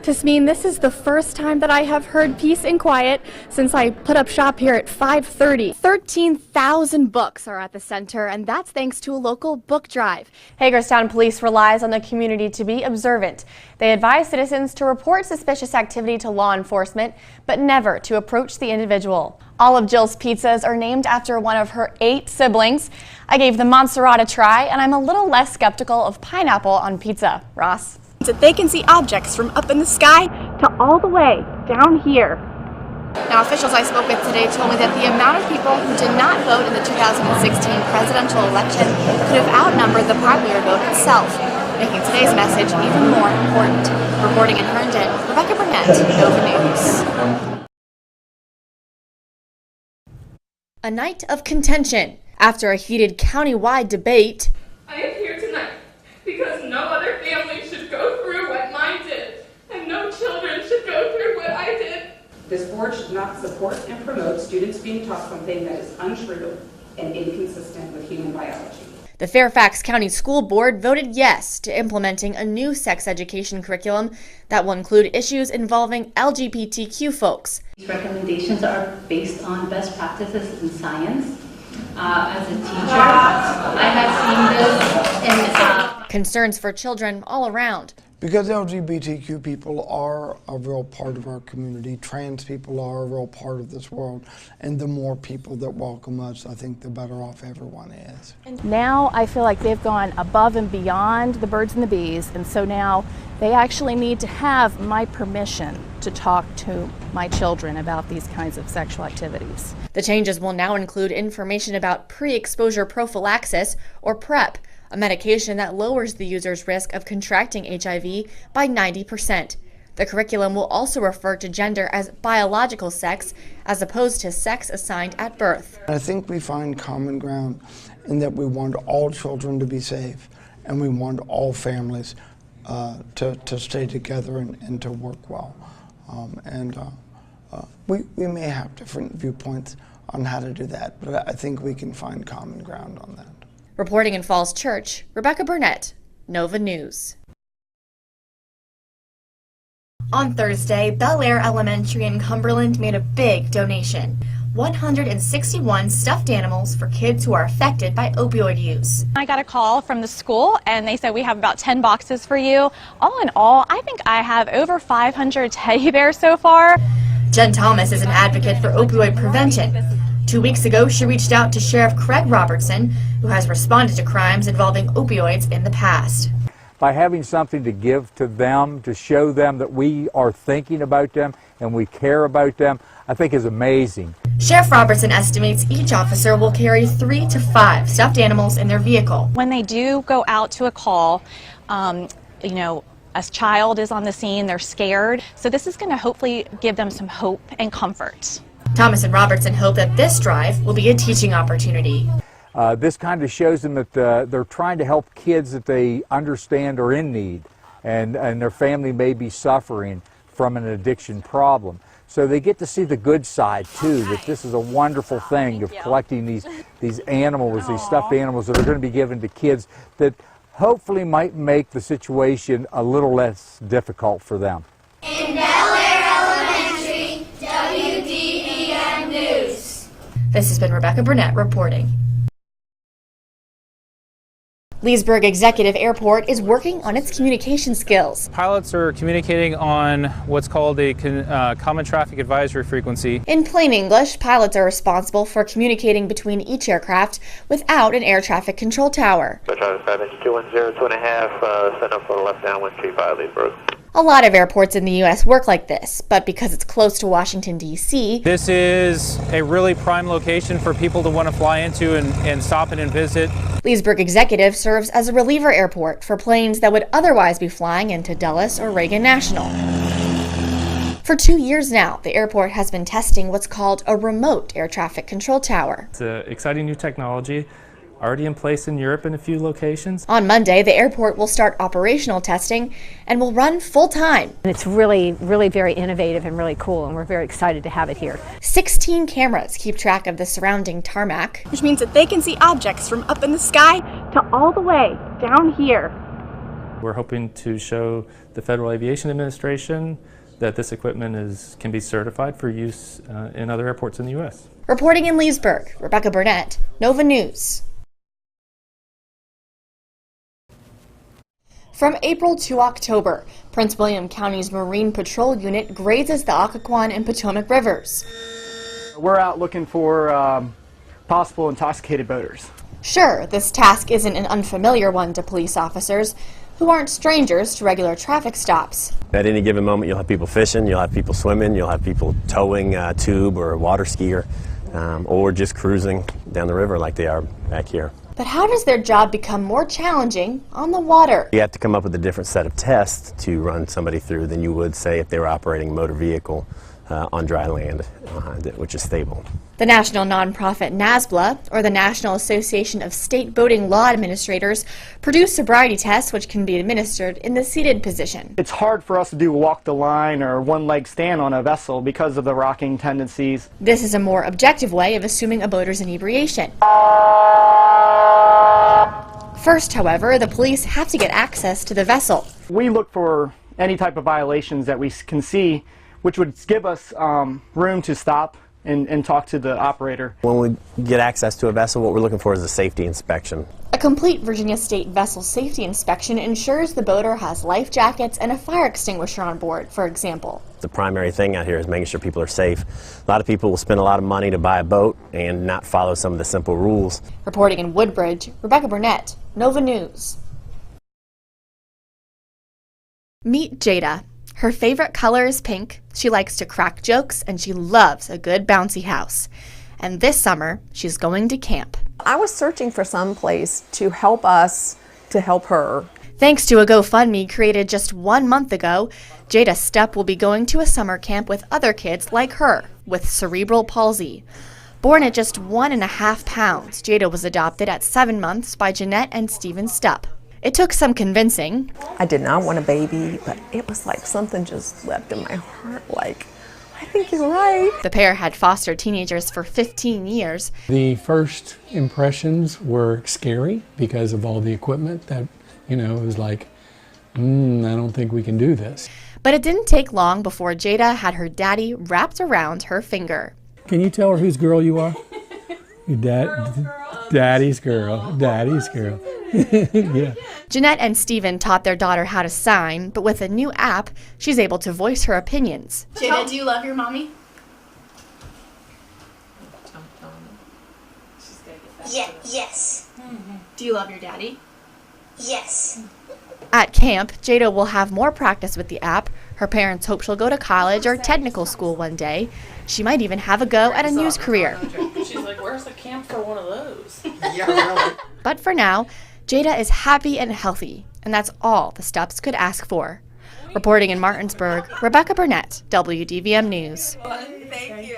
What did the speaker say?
Tasmeen, this is the first time that I have heard peace and quiet since I put up shop here at 5:30. 13,000 books are at the center, and that's thanks to a local book drive. Hagerstown Police relies on the community to be observant. They advise citizens to report suspicious activity to law enforcement, but never to approach the individual. All of Jill's pizzas are named after one of her 8 siblings. I gave the Montserrat a try, and I'm a little less skeptical of pineapple on pizza. Ross? That they can see objects from up in the sky to all the way down here. Now, officials I spoke with today told me that the amount of people who did not vote in the 2016 presidential election could have outnumbered the popular vote itself, making today's message even more important. Reporting in Herndon, Rebecca Burnett, Nova News. A night of contention after a heated county-wide debate. I am here tonight because no other family should go through what mine did, and no children should go through what I did. This board should not support and promote students being taught something that is untrue and inconsistent with human biology. The Fairfax County School Board voted yes to implementing a new sex education curriculum that will include issues involving LGBTQ folks. These recommendations are based on best practices in science. As a teacher, I have seen this in concerns for children all around. Because LGBTQ people are a real part of our community, trans people are a real part of this world, and the more people that welcome us, I think the better off everyone is. Now I feel like they've gone above and beyond the birds and the bees, and so now they actually need to have my permission to talk to my children about these kinds of sexual activities. The changes will now include information about pre-exposure prophylaxis, or PrEP, a medication that lowers the user's risk of contracting HIV by 90%. The curriculum will also refer to gender as biological sex as opposed to sex assigned at birth. I think we find common ground in that we want all children to be safe, and we want all families to stay together and to work well. We may have different viewpoints on how to do that, but I think we can find common ground on that. Reporting in Falls Church, Rebecca Burnett, Nova News. On Thursday, Bel Air Elementary in Cumberland made a big donation. 161 stuffed animals for kids who are affected by opioid use. I got a call from the school and they said we have about 10 boxes for you. All in all, I think I have over 500 teddy bears so far. Jen Thomas is an advocate for opioid prevention. 2 weeks ago, she reached out to Sheriff Craig Robertson, who has responded to crimes involving opioids in the past. By having something to give to them, to show them that we are thinking about them and we care about them, I think is amazing. Sheriff Robertson estimates each officer will carry 3 to 5 stuffed animals in their vehicle. When they do go out to a call, a child is on the scene, they're scared. So this is going to hopefully give them some hope and comfort. Thomas and Robertson hope that this drive will be a teaching opportunity. This kind of shows them that they're trying to help kids that they understand are in need, and their family may be suffering from an addiction problem. So they get to see the good side too, that this is a wonderful thing of collecting these animals, these stuffed animals that are going to be given to kids that hopefully might make the situation a little less difficult for them. In Bel Air Elementary, WDVM News. This has been Rebecca Burnett reporting. Leesburg Executive Airport is working on its communication skills. Pilots are communicating on what's called a common traffic advisory frequency. In plain English, pilots are responsible for communicating between each aircraft without an air traffic control tower. Charlie 5-210, 2.5, set up for the left downwind 35 Leesburg. A lot of airports in the U.S. work like this, but because it's close to Washington, D.C. This is a really prime location for people to want to fly into and stop in and visit. Leesburg Executive serves as a reliever airport for planes that would otherwise be flying into Dulles or Reagan National. For 2 years now, the airport has been testing what's called a remote air traffic control tower. It's an exciting new technology, already in place in Europe in a few locations. On Monday, the airport will start operational testing and will run full-time. It's really very innovative and really cool, and we're very excited to have it here. 16 cameras keep track of the surrounding tarmac, which means that they can see objects from up in the sky to all the way down here. We're hoping to show the Federal Aviation Administration that this equipment can be certified for use in other airports in the U.S. Reporting in Leesburg, Rebecca Burnett, Nova News. From April to October, Prince William County's Marine Patrol Unit grazes the Occoquan and Potomac rivers. We're out looking for possible intoxicated boaters. Sure, this task isn't an unfamiliar one to police officers, who aren't strangers to regular traffic stops. At any given moment, you'll have people fishing, you'll have people swimming, you'll have people towing a tube or a water skier, or just cruising down the river like they are back here. But how does their job become more challenging on the water? You have to come up with a different set of tests to run somebody through than you would, say, if they were operating a motor vehicle on dry land, which is stable. The national nonprofit NASBLA, or the National Association of State Boating Law Administrators, produce sobriety tests which can be administered in the seated position. It's hard for us to do walk the line or one-leg stand on a vessel because of the rocking tendencies. This is a more objective way of assuming a boater's inebriation. First, however, the police have to get access to the vessel. We look for any type of violations that we can see, which would give us room to stop and talk to the operator. When we get access to a vessel, what we're looking for is a safety inspection. A complete Virginia State vessel safety inspection ensures the boater has life jackets and a fire extinguisher on board, for example. The primary thing out here is making sure people are safe. A lot of people will spend a lot of money to buy a boat and not follow some of the simple rules. Reporting in Woodbridge, Rebecca Burnett, Nova News. Meet Jada. Her favorite color is pink, she likes to crack jokes, and she loves a good bouncy house. And this summer, she's going to camp. I was searching for some place to help us, to help her. Thanks to a GoFundMe created just 1 month ago, Jada Stepp will be going to a summer camp with other kids like her with cerebral palsy. Born at just 1.5 pounds, Jada was adopted at 7 months by Jeanette and Stephen Stepp. It took some convincing. I did not want a baby, but it was like something just leapt in my heart, like, I think you're right. The pair had fostered teenagers for 15 years. The first impressions were scary because of all the equipment that, it was like, I don't think we can do this. But it didn't take long before Jada had her daddy wrapped around her finger. Can you tell her whose girl you are? Daddy's girl. Daddy's girl. Yeah. Jeanette and Stephen taught their daughter how to sign, but with a new app, she's able to voice her opinions. Jada, do you love your mommy? Yes. Do you love your daddy? Yes. At camp, Jada will have more practice with the app. Her parents hope she'll go to college or technical school one day. She might even have a go at a news career. She's like, where's the camp for one of those? Yeah, really. But for now, Jada is happy and healthy, and that's all the Stepps could ask for. Reporting in Martinsburg, Rebecca Burnett, WDVM News. Thank you.